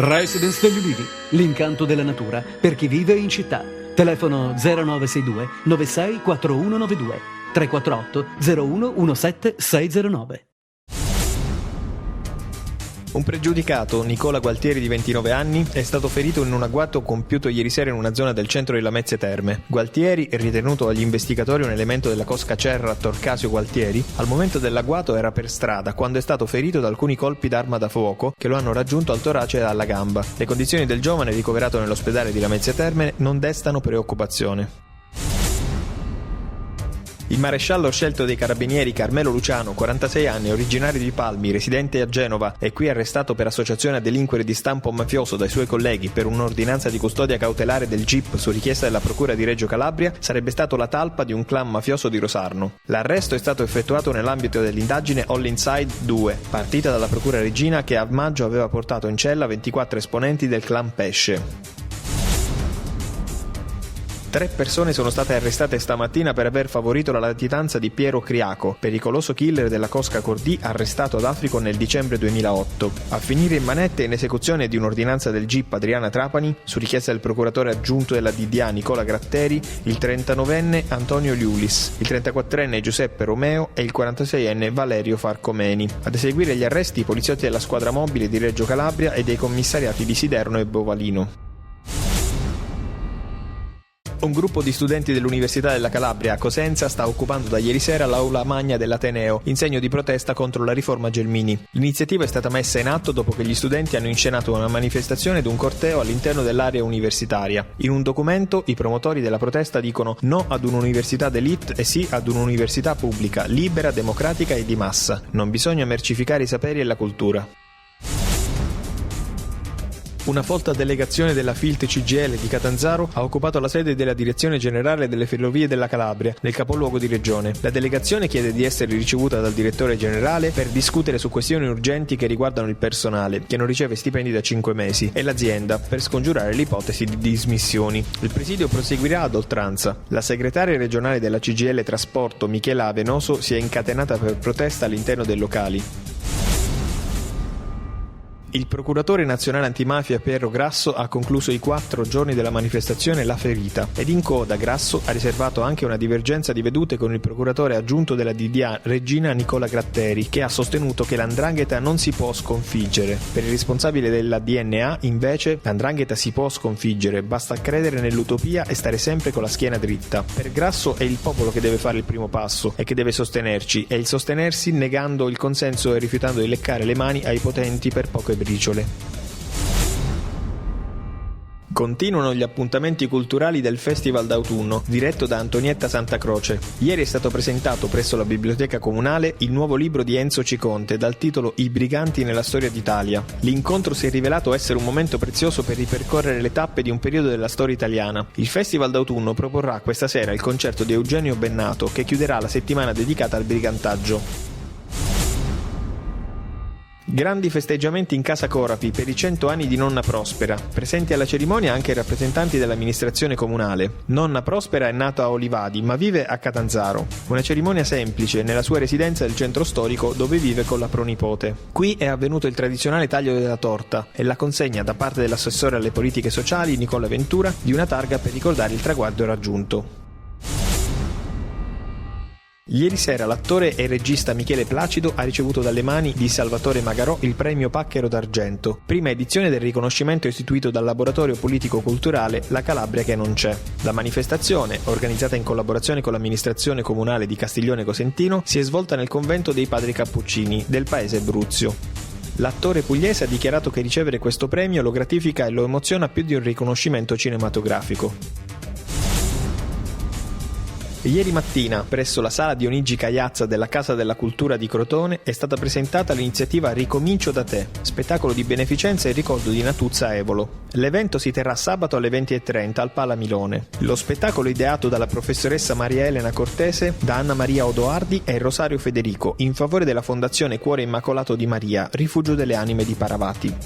Residence degli Ulivi, l'incanto della natura per chi vive in città. Telefono 0962 96 4192 348 01 17 609. Un pregiudicato, Nicola Gualtieri di 29 anni, è stato ferito in un agguato compiuto ieri sera in una zona del centro di Lamezia Terme. Gualtieri, ritenuto dagli investigatori un elemento della cosca Cerra Torcasio Gualtieri, al momento dell'agguato era per strada quando è stato ferito da alcuni colpi d'arma da fuoco che lo hanno raggiunto al torace e alla gamba. Le condizioni del giovane ricoverato nell'ospedale di Lamezia Terme non destano preoccupazione. Il maresciallo scelto dei carabinieri Carmelo Luciano, 46 anni, originario di Palmi, residente a Genova e qui arrestato per associazione a delinquere di stampo mafioso dai suoi colleghi per un'ordinanza di custodia cautelare del GIP su richiesta della Procura di Reggio Calabria, sarebbe stato la talpa di un clan mafioso di Rosarno. L'arresto è stato effettuato nell'ambito dell'indagine All Inside 2, partita dalla Procura Reggina che a maggio aveva portato in cella 24 esponenti del clan Pesce. 3 persone sono state arrestate stamattina per aver favorito la latitanza di Piero Criaco, pericoloso killer della cosca Cordì arrestato ad Africo nel dicembre 2008. A finire in manette in esecuzione di un'ordinanza del GIP Adriana Trapani, su richiesta del procuratore aggiunto della DDA Nicola Gratteri, il 39enne Antonio Liulis, il 34enne Giuseppe Romeo e il 46enne Valerio Farcomeni. Ad eseguire gli arresti i poliziotti della squadra mobile di Reggio Calabria e dei commissariati di Siderno e Bovalino. Un gruppo di studenti dell'Università della Calabria a Cosenza sta occupando da ieri sera l'aula magna dell'Ateneo in segno di protesta contro la riforma Gelmini. L'iniziativa è stata messa in atto dopo che gli studenti hanno inscenato una manifestazione ed un corteo all'interno dell'area universitaria. In un documento i promotori della protesta dicono no ad un'università d'élite e sì ad un'università pubblica, libera, democratica e di massa. Non bisogna mercificare i saperi e la cultura. Una folta delegazione della Filt CGIL di Catanzaro ha occupato la sede della Direzione Generale delle Ferrovie della Calabria, nel capoluogo di regione. La delegazione chiede di essere ricevuta dal direttore generale per discutere su questioni urgenti che riguardano il personale, che non riceve stipendi da 5 mesi, e l'azienda, per scongiurare l'ipotesi di dismissioni. Il presidio proseguirà ad oltranza. La segretaria regionale della CGIL Trasporto, Michela Avenoso, si è incatenata per protesta all'interno dei locali. Il procuratore nazionale antimafia Piero Grasso ha concluso i 4 giorni della manifestazione La Ferita ed in coda Grasso ha riservato anche una divergenza di vedute con il procuratore aggiunto della DDA Reggina Nicola Gratteri, che ha sostenuto che l''ndrangheta non si può sconfiggere. Per il responsabile della DNA, invece, l''ndrangheta si può sconfiggere, basta credere nell'utopia e stare sempre con la schiena dritta. Per Grasso è il popolo che deve fare il primo passo e che deve sostenerci, e il sostenersi negando il consenso e rifiutando di leccare le mani ai potenti per poche briciole. Continuano gli appuntamenti culturali del Festival d'autunno, diretto da Antonietta Santacroce. Ieri è stato presentato presso la Biblioteca Comunale il nuovo libro di Enzo Ciconte dal titolo I briganti nella storia d'Italia. L'incontro si è rivelato essere un momento prezioso per ripercorrere le tappe di un periodo della storia italiana. Il Festival d'autunno proporrà questa sera il concerto di Eugenio Bennato, che chiuderà la settimana dedicata al brigantaggio. Grandi festeggiamenti in Casa Corapi per i 100 anni di Nonna Prospera. Presenti alla cerimonia anche rappresentanti dell'amministrazione comunale. Nonna Prospera è nata a Olivadi, ma vive a Catanzaro. Una cerimonia semplice nella sua residenza del centro storico, dove vive con la pronipote. Qui è avvenuto il tradizionale taglio della torta e la consegna da parte dell'assessore alle politiche sociali Nicola Ventura di una targa per ricordare il traguardo raggiunto. Ieri sera l'attore e regista Michele Placido ha ricevuto dalle mani di Salvatore Magarò il premio Pacchero d'Argento, prima edizione del riconoscimento istituito dal laboratorio politico-culturale La Calabria che non c'è. La manifestazione, organizzata in collaborazione con l'amministrazione comunale di Castiglione Cosentino, si è svolta nel convento dei Padri Cappuccini del paese Bruzio. L'attore pugliese ha dichiarato che ricevere questo premio lo gratifica e lo emoziona più di un riconoscimento cinematografico. Ieri mattina, presso la sala Dionigi Cagliazza della Casa della Cultura di Crotone, è stata presentata l'iniziativa Ricomincio da te, spettacolo di beneficenza in ricordo di Natuzza Evolo. L'evento si terrà sabato alle 20:30 al Pala Milone. Lo spettacolo ideato dalla professoressa Maria Elena Cortese, da Anna Maria Odoardi e Rosario Federico, in favore della Fondazione Cuore Immacolato di Maria, Rifugio delle Anime di Paravati.